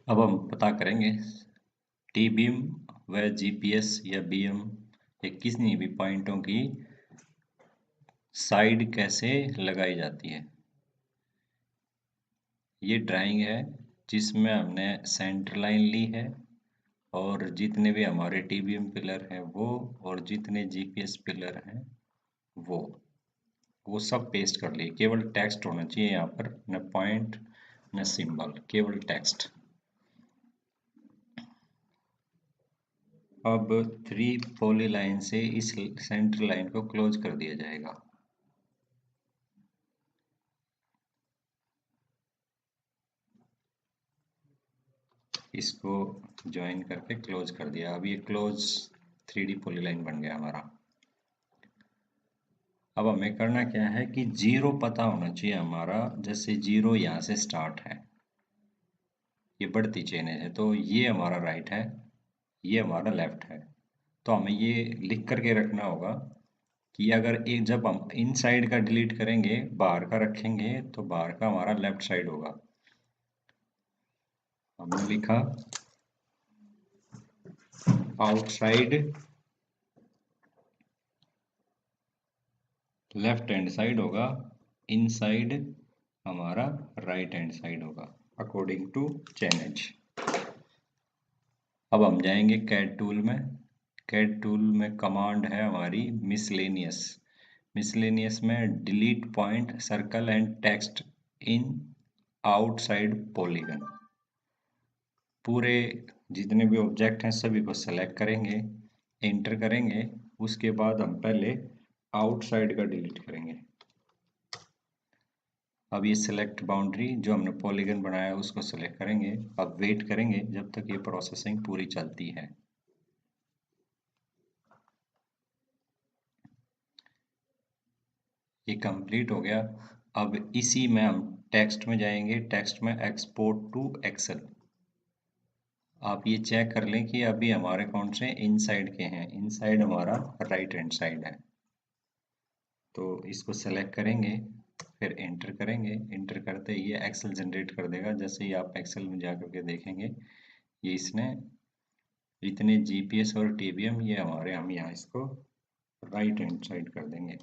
अब हम पता करेंगे टी बीम व जीपीएस या बीएम या किसी भी पॉइंटों की साइड कैसे लगाई जाती है। ये ड्राइंग है जिसमें हमने सेंटर लाइन ली है और जितने भी हमारे टी बीम पिलर हैं वो और जितने जीपीएस पिलर हैं वो सब पेस्ट कर लिए। केवल टेक्स्ट होना चाहिए यहाँ पर, न पॉइंट न सिंबल, केवल टेक्स्ट। अब 3 पॉली लाइन से इस सेंटर लाइन को क्लोज कर दिया जाएगा। इसको ज्वाइन करके क्लोज कर दिया। अब ये क्लोज 3D पॉली लाइन बन गया हमारा। अब हमें करना क्या है कि जीरो पता होना चाहिए हमारा। जैसे जीरो यहाँ से स्टार्ट है, ये बढ़ती चेन है, तो ये हमारा राइट है, ये हमारा लेफ्ट है। तो हमें ये लिख करके रखना होगा कि अगर एक जब हम इन साइड का डिलीट करेंगे, बाहर का रखेंगे, तो बाहर का हमारा लेफ्ट साइड होगा। हमने लिखा आउटसाइड लेफ्ट हैंड साइड होगा, इनसाइड हमारा राइट हैंड साइड होगा अकॉर्डिंग टू चेन एज। अब हम जाएंगे कैड टूल में। कैड टूल में कमांड है हमारी मिसलेनियस। मिसलेनियस में delete point circle and text in outside polygon. पूरे जितने भी ऑब्जेक्ट हैं सभी को सेलेक्ट करेंगे, एंटर करेंगे। उसके बाद हम पहले आउटसाइड का डिलीट करेंगे। अब ये सेलेक्ट बाउंड्री जो हमने पॉलीगन बनाया है उसको सेलेक्ट करेंगे। अब वेट करेंगे जब तक ये प्रोसेसिंग पूरी चलती है। ये कंप्लीट हो गया। अब इसी में हम टेक्स्ट में जाएंगे, टेक्स्ट में एक्सपोर्ट टू एक्सेल। आप ये चेक कर लें कि अभी हमारे कौन से इनसाइड के हैं। इनसाइड हमारा राइट हैंड साइड है, तो इसको सेलेक्ट करेंगे, फिर एंटर करेंगे। एंटर करते ही ये एक्सेल जनरेट कर देगा। जैसे ही आप एक्सेल में जा करके देखेंगे, ये इसने इतने जीपीएस और टीबीएम ये हमारे, हम यहाँ इसको राइट हैंड साइड कर देंगे।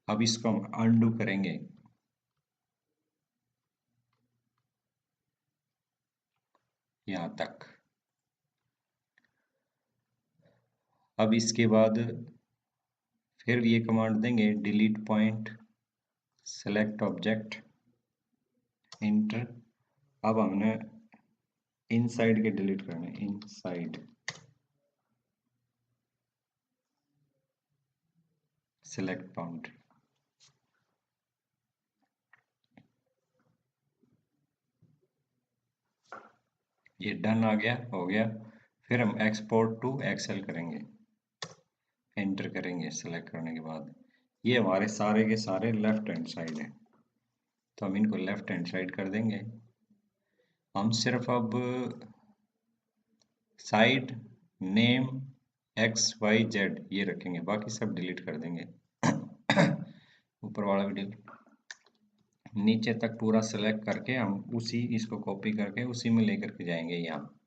अब इसको हम अनडू करेंगे। यहाँ तक। अब इसके बाद फिर ये कमांड देंगे delete point select object inter. अब हमने इनसाइड के डिलीट करने, इनसाइड सेलेक्ट बाउंड्री। ये डन आ गया, हो गया। फिर हम एक्सपोर्ट टू एक्सेल करेंगे, एंटर करेंगे सेलेक्ट करने के बाद। ये हमारे सारे के सारे लेफ्ट हैंड साइड है, तो हम इनको लेफ्ट हैंड साइड कर देंगे। हम सिर्फ अब side name X Y Z ये रखेंगे, बाकी सब डिलीट कर देंगे। ऊपर वाला भी डिलीट, नीचे तक पूरा सेलेक्ट करके हम उसी इसको कॉपी करके उसी में लेकर के जाएंगे। यहाँ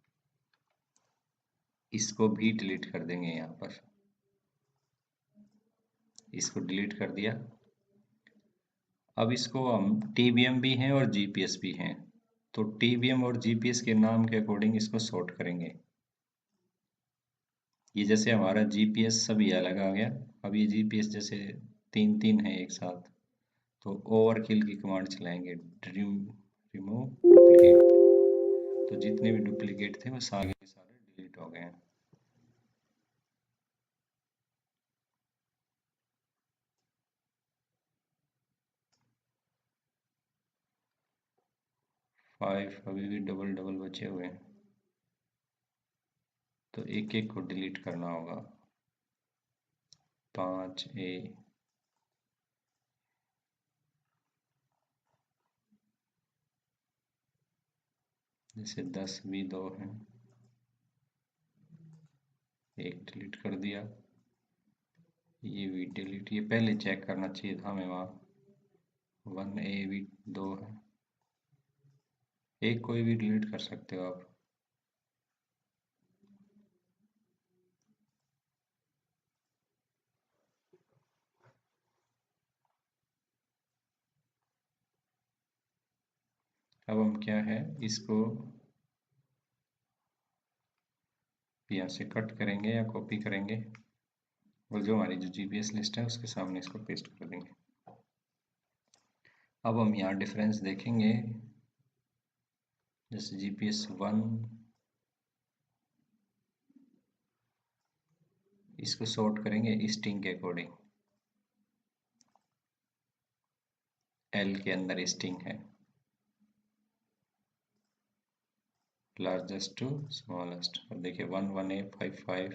इसको भी डिलीट कर देंगे। यहाँ पर इसको डिलीट कर दिया। अब इसको हम टीबीएम भी हैं और जीपीएस भी हैं, तो टीबीएम और जीपीएस के नाम के अकॉर्डिंग इसको सॉर्ट करेंगे। ये जैसे हमारा जीपीएस सभी अलग आ गया। अब ये जीपीएस जैसे तीन तीन है एक साथ, तो ओवरकिल की कमांड चलाएंगे, रिमूव डुप्लीकेट। तो जितने भी डुप्लीकेट थे वो सारे के सारे डिलीट हो गए हैं। फाइव अभी भी डबल डबल बचे हुए हैं, तो एक एक को डिलीट करना होगा। 5 ए, जैसे 10 भी 2 हैं, एक डिलीट कर दिया। ये भी डिलीट, ये पहले चेक करना चाहिए था हमें वहाँ। 1A भी 2 है, एक कोई भी डिलीट कर सकते हो आप। अब हम क्या है, इसको यहाँ से कट करेंगे या कॉपी करेंगे और जो हमारी जो जीपीएस लिस्ट है उसके सामने इसको पेस्ट कर देंगे। अब हम यहाँ डिफरेंस देखेंगे, जैसे जीपीएस 1 इसको सॉर्ट करेंगे स्ट्रिंग के अकॉर्डिंग, एल के अंदर स्ट्रिंग है, लार्जेस्ट टू स्मॉलेस्ट। अब देखिए 1 1A 5 5,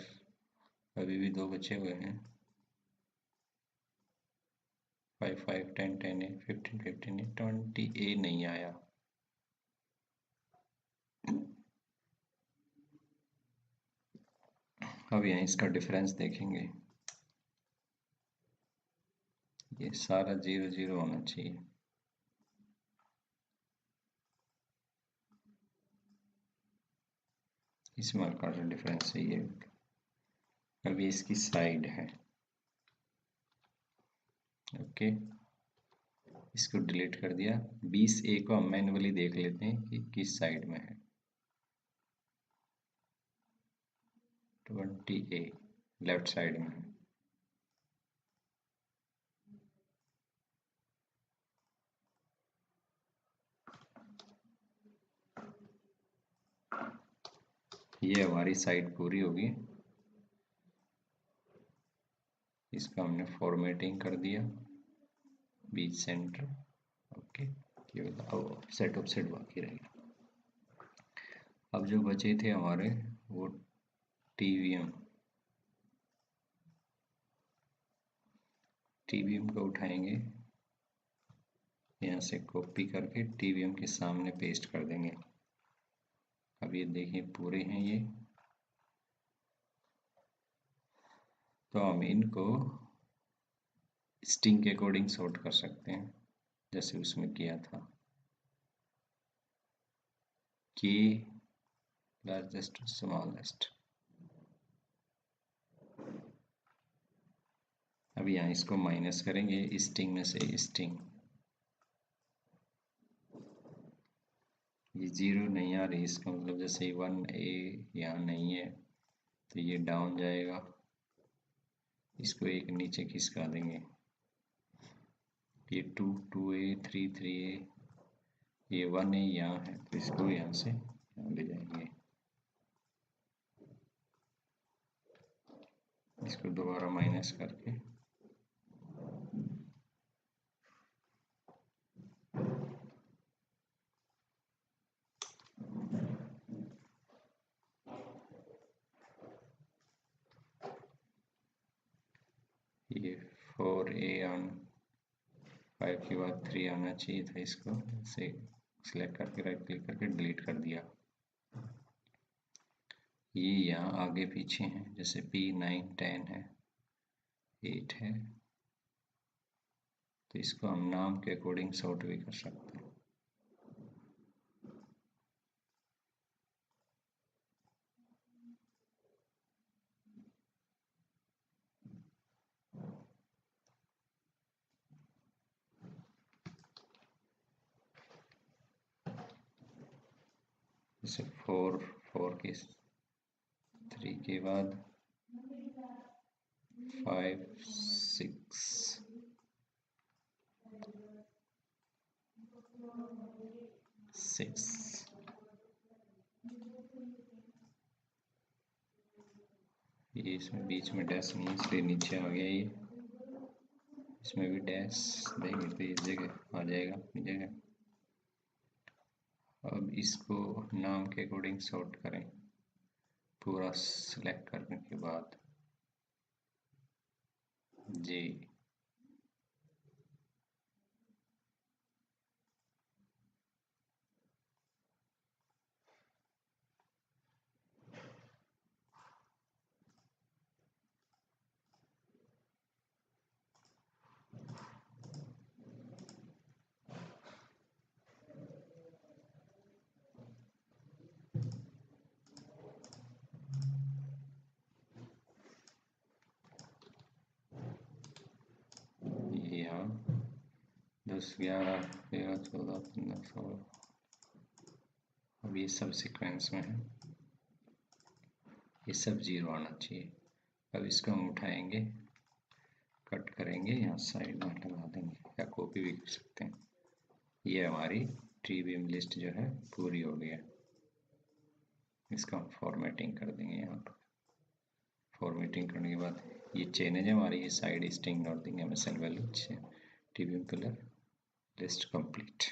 अभी भी 2 बचे हुए हैं, 5 5 10 10A 15 15A 20A नहीं आया। अब यहाँ इसका डिफरेंस देखेंगे, ये सारा 0 0 होना चाहिए। इसमें हल्का सा डिफरेंस है ये। अब ये इसकी साइड है, ओके, इसको डिलीट कर दिया। 20A को हम मैन्युअली देख लेते हैं कि किस साइड में है। 20A लेफ्ट साइड में है। ये हमारी साइड पूरी होगी। इसका हमने फॉर्मेटिंग कर दिया, बीच सेंटर, ओके, केवल अब ऑफसेट बाकी रहेगा। अब जो बचे थे हमारे वो टीवीएम को उठाएंगे, यहाँ से कॉपी करके टीवीएम के सामने पेस्ट कर देंगे। अब ये देखिए पूरे हैं ये, तो हम इनको स्ट्रिंग के अकॉर्डिंग सॉर्ट कर सकते हैं जैसे उसमें किया था, के लार्जेस्ट टू स्मॉलेस्ट। अब यहाँ इसको माइनस करेंगे स्ट्रिंग में से स्ट्रिंग, ये 0 नहीं आ रही, इसका मतलब जैसे 1A यहाँ नहीं है तो ये डाउन जाएगा, इसको एक नीचे खिसका देंगे, ये 2 2A 3 3A, ये 1A यहाँ है तो इसको यहाँ से यहाँ ले जाएंगे, इसको दोबारा माइनस करके ये 4A ऑन 5 के बाद 3 आना चाहिए था, इसको से सिलेक्ट करके राइट क्लिक करके डिलीट कर दिया। ये यहाँ आगे पीछे हैं, जैसे P9 10 है, 8 है, तो इसको हम नाम के अकॉर्डिंग सॉर्ट भी कर सकते हैं। जैसे 4 के 3 के बाद 5 6 6, ये इसमें बीच में डैश नहीं है इसलिए नीचे आ गया, ये इसमें भी डैश देंगे तो इस जगह आ जाएगा अपनी जगह। अब इसको नाम के अकॉर्डिंग सॉर्ट करें पूरा सिलेक्ट करने के बाद, जी 10, 11, 13, 14, 15, 16। अब ये सब सीक्वेंस में है, ये सब 0 आना चाहिए। अब इसको हम उठाएंगे, कट करेंगे, यहाँ साइड में लगा देंगे या कॉपी भी कर सकते हैं। ये हमारी ट्री बीम लिस्ट जो है पूरी हो गई है। इसका हम फॉर्मेटिंग कर देंगे। यहाँ पर फॉर्मेटिंग करने के बाद ये चेंज है हमारी, ये साइड स्ट्रिंग और देंगे MSL value tree beam colour list complete.